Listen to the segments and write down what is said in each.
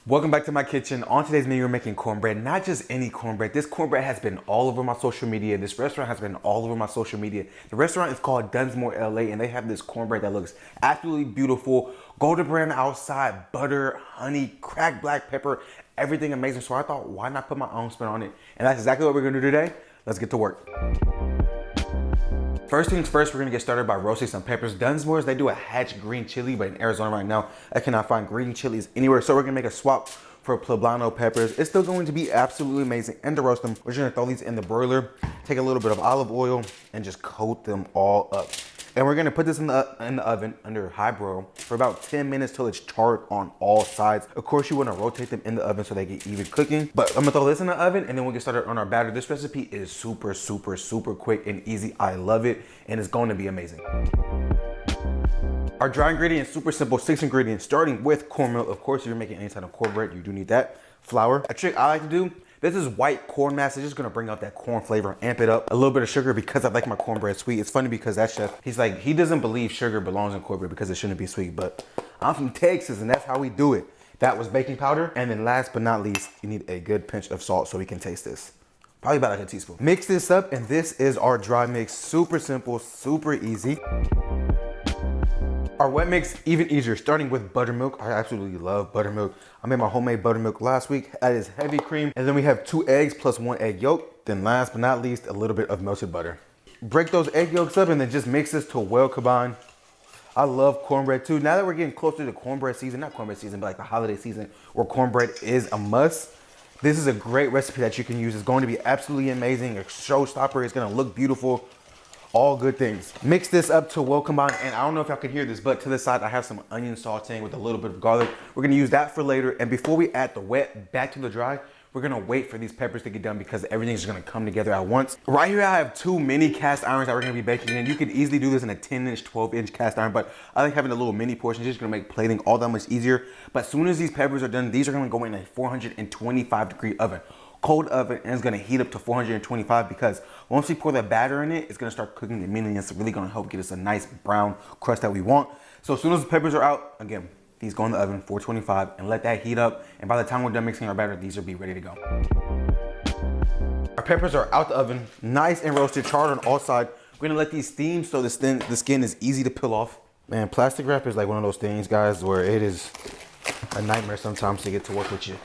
Welcome back to my kitchen. On today's menu, we're making cornbread. Not just any cornbread. This cornbread has been all over my social media. This restaurant has been all over my social media. The restaurant is called Dunsmoor, LA, and they have this cornbread that looks absolutely beautiful. Golden brown outside, butter, honey, cracked black pepper, everything amazing. So I thought, why not put my own spin on it? And that's exactly what we're gonna do today. Let's get to work. First things first, we're gonna get started by roasting some peppers. Dunsmoor's, they do a hatch green chili, but in Arizona right now, I cannot find green chilies anywhere. So we're gonna make a swap for poblano peppers. It's still going to be absolutely amazing. And to roast them, we're just gonna throw these in the broiler, take a little bit of olive oil, and just coat them all up. And we're gonna put this in the oven under high broil for about 10 minutes till it's charred on all sides. Of course, you wanna rotate them in the oven so they get even cooking. But I'm gonna throw this in the oven and then we'll get started on our batter. This recipe is super quick and easy. I love it and it's going to be amazing. Our dry ingredients, super simple, 6 ingredients, starting with cornmeal. Of course, if you're making any type of cornbread, you do need that. Flour. A trick I like to do, this is white corn mass. It's just gonna bring out that corn flavor, amp it up. A little bit of sugar because I like my cornbread sweet. It's funny because that chef, he's like, he doesn't believe sugar belongs in cornbread because it shouldn't be sweet, but I'm from Texas and that's how we do it. That was baking powder. And then last but not least, you need a good pinch of salt so we can taste this. Probably about like a teaspoon. Mix this up and this is our dry mix. Super simple, super easy. Our wet mix, even easier, starting with buttermilk. I absolutely love buttermilk. I made my homemade buttermilk last week. That is heavy cream. And then we have 2 eggs plus 1 egg yolk. Then last but not least, a little bit of melted butter. Break those egg yolks up and then just mix this to well combine. I love cornbread too. Now that we're getting closer to cornbread season, not cornbread season, but like the holiday season where cornbread is a must. This is a great recipe that you can use. It's going to be absolutely amazing. A showstopper. It's gonna look beautiful. All good things. Mix this up to well combined, and I don't know if y'all can hear this, but to the side I have some onion sauteing with a little bit of garlic. We're gonna use that for later, and before we add the wet back to the dry, we're gonna wait for these peppers to get done because everything's gonna come together at once. Right here I have 2 mini cast irons that we're gonna be baking in. You could easily do this in a 10-inch, 12-inch cast iron, but I think having a little mini portion is just gonna make plating all that much easier. But as soon as these peppers are done, these are gonna go in a 425-degree oven. Cold oven, and it's gonna heat up to 425 because once we pour that batter in it, it's gonna start cooking immediately. It's really gonna help get us a nice brown crust that we want. So as soon as the peppers are out, again, these go in the oven, 425, and let that heat up. And by the time we're done mixing our batter, these will be ready to go. Our peppers are out the oven, nice and roasted, charred on all sides. We're gonna let these steam so the skin is easy to peel off. Man, plastic wrap is like one of those things, guys, where it is a nightmare sometimes to get to work with you.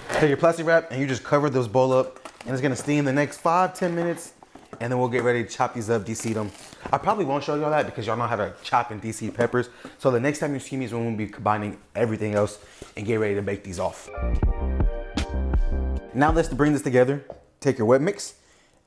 Take your plastic wrap and you just cover this bowl up and it's gonna steam the next 5-10 minutes and then we'll get ready to chop these up, de-seed them. I probably won't show y'all that because y'all know how to chop and de-seed peppers. So the next time you see me is when we'll be combining everything else and get ready to bake these off. Now let's bring this together. Take your wet mix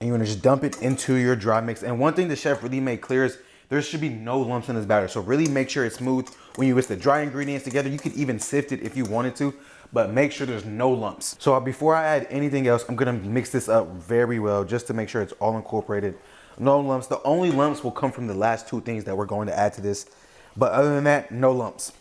and you're gonna just dump it into your dry mix. And one thing the chef really made clear is there should be no lumps in this batter. So really make sure it's smooth when you mix the dry ingredients together. You could even sift it if you wanted to, but make sure there's no lumps. So before I add anything else, I'm gonna mix this up very well just to make sure it's all incorporated. No lumps. The only lumps will come from the last 2 things that we're going to add to this. But other than that, no lumps.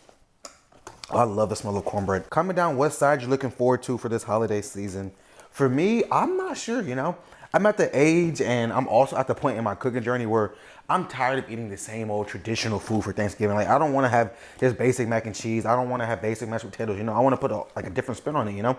I love the smell of cornbread. Comment down what side you're looking forward to for this holiday season. For me, I'm not sure, you know. I'm at the age and I'm also at the point in my cooking journey where I'm tired of eating the same old traditional food for Thanksgiving. Like I don't want to have just basic mac and cheese. I don't want to have basic mashed potatoes. You know, I want to put a different spin on it, you know?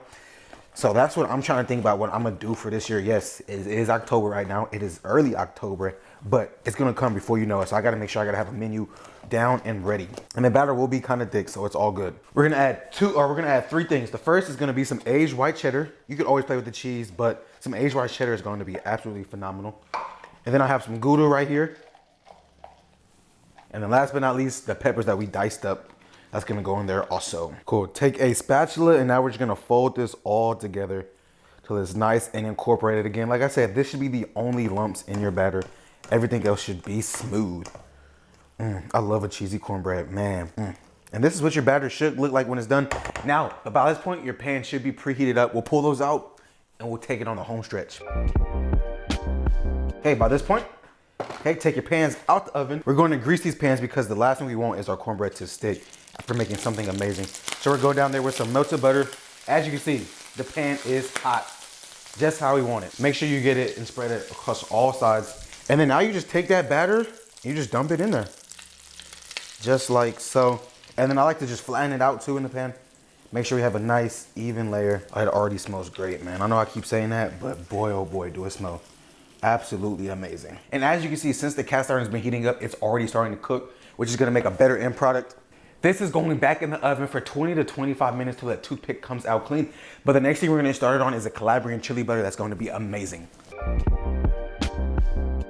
So that's what I'm trying to think about what I'm going to do for this year. Yes, it is October right now. It is early October, but it's going to come before you know it. So I got to make sure I got to have a menu down and ready. And the batter will be kind of thick, so it's all good. We're going to add 3 things. The first is going to be some aged white cheddar. You could always play with the cheese, but some aged white cheddar is going to be absolutely phenomenal. And then I have some gouda right here. And then last but not least, the peppers that we diced up. That's gonna go in there also. Cool, take a spatula and now we're just gonna fold this all together till it's nice and incorporated. Again, like I said, this should be the only lumps in your batter. Everything else should be smooth. I love a cheesy cornbread, man. And this is what your batter should look like when it's done. Now, by this point, your pan should be preheated up. We'll pull those out and we'll take it on the home stretch. Okay, by this point, okay, take your pans out the oven. We're going to grease these pans because the last thing we want is our cornbread to stick after making something amazing. So we're going down there with some melted butter. As you can see, the pan is hot, just how we want it. Make sure you get it and spread it across all sides. And then now you just take that batter, and you just dump it in there. Just like so. And then I like to just flatten it out too in the pan. Make sure we have a nice even layer. Oh, it already smells great, man. I know I keep saying that, but boy, oh boy, do it smell absolutely amazing. And as you can see, since the cast iron has been heating up, it's already starting to cook, which is gonna make a better end product. This is going back in the oven for 20 to 25 minutes till that toothpick comes out clean. But the next thing we're gonna start it on is a Calabrian chili butter that's going to be amazing.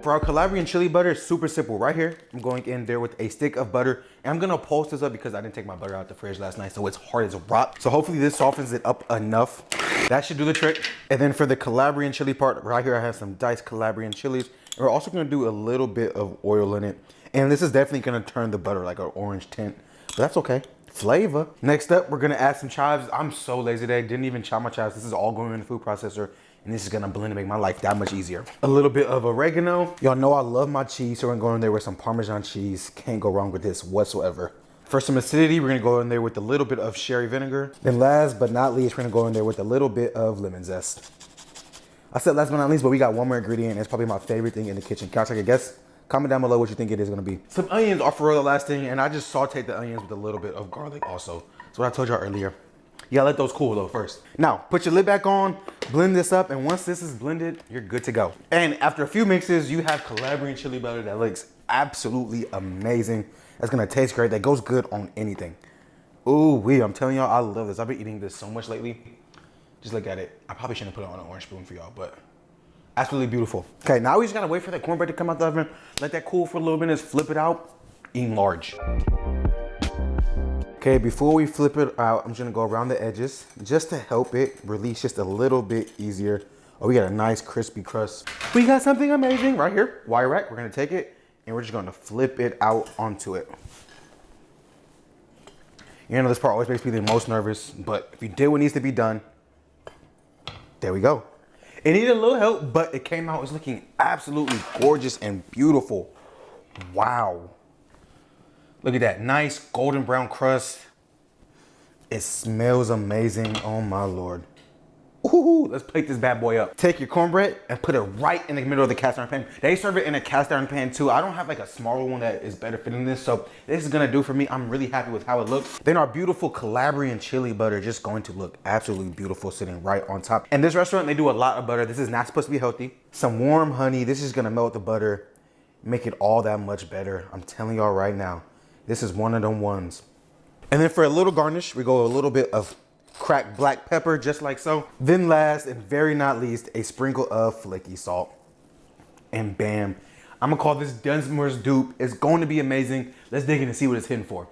For our Calabrian chili butter, it's super simple. Right here, I'm going in there with a stick of butter. And I'm gonna pulse this up because I didn't take my butter out the fridge last night, so it's hard as a rock. So hopefully this softens it up enough. That should do the trick. And then for the Calabrian chili part, right here I have some diced Calabrian chilies. And we're also gonna do a little bit of oil in it. And this is definitely gonna turn the butter like an orange tint, but that's okay. Flavor. Next up, we're gonna add some chives. I'm so lazy today, didn't even chop my chives. This is all going in the food processor, and this is gonna blend to make my life that much easier. A little bit of oregano. Y'all know I love my cheese, so we're gonna go in there with some Parmesan cheese. Can't go wrong with this whatsoever. For some acidity, we're gonna go in there with a little bit of sherry vinegar. Then last but not least, we're gonna go in there with a little bit of lemon zest. I said last but not least, but we got one more ingredient. It's probably my favorite thing in the kitchen. Can I take a guess? Comment down below what you think it is gonna be. Some onions are for real the last thing, and I just sauteed the onions with a little bit of garlic also. That's what I told y'all earlier. You gotta let those cool though first. Now, put your lid back on, blend this up, and once this is blended, you're good to go. And after a few mixes, you have Calabrian chili butter that looks absolutely amazing. That's gonna taste great. That goes good on anything. Ooh wee, I'm telling y'all, I love this. I've been eating this so much lately. Just look at it. I probably shouldn't put it on an orange spoon for y'all, but absolutely beautiful. Okay, now we just gotta wait for that cornbread to come out the oven. Let that cool for a little minutes, flip it out, eat large. Okay, before we flip it out, I'm just gonna go around the edges just to help it release just a little bit easier. Oh, we got a nice crispy crust. We got something amazing right here, wire rack. We're gonna take it and we're just gonna flip it out onto it. You know, this part always makes me the most nervous, but if you did what needs to be done, there we go. It needed a little help, but it came out, it's looking absolutely gorgeous and beautiful. Wow. Look at that nice golden brown crust. It smells amazing, oh my Lord. Ooh, let's plate this bad boy up. Take your cornbread and put it right in the middle of the cast iron pan. They serve it in a cast iron pan too. I don't have like a smaller one that is better fitting this, so this is gonna do for me. I'm really happy with how it looks. Then our beautiful Calabrian chili butter just going to look absolutely beautiful sitting right on top. And this restaurant, they do a lot of butter. This is not supposed to be healthy. Some warm honey, this is gonna melt the butter, make it all that much better. I'm telling y'all right now, this is one of them ones. And then for a little garnish, we go a little bit of cracked black pepper, just like so. Then last and very not least, a sprinkle of flaky salt. And bam, I'm gonna call this Dunsmoor's dupe. It's going to be amazing. Let's dig in and see what it's hitting for.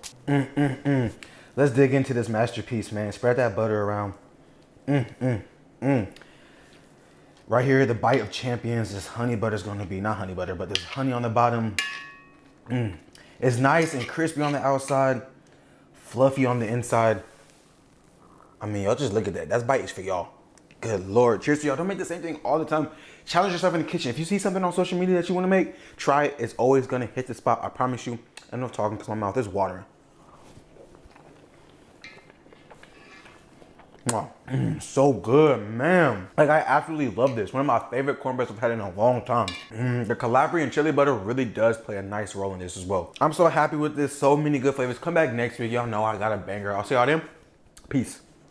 Let's dig into this masterpiece, man. Spread that butter around. Right here, the bite of champions. This honey butter is gonna be, not honey butter, but there's honey on the bottom. It's nice and crispy on the outside, fluffy on the inside. I mean, y'all just look at that. That's bites for y'all. Good Lord. Cheers to y'all. Don't make the same thing all the time. Challenge yourself in the kitchen. If you see something on social media that you want to make, try it. It's always going to hit the spot. I promise you. I know I'm talking because my mouth is watering. Wow. So good, man. Like, I absolutely love this. One of my favorite cornbreads I've had in a long time. The Calabrian chili butter really does play a nice role in this as well. I'm so happy with this. So many good flavors. Come back next week. Y'all know I got a banger. I'll see y'all then. Peace.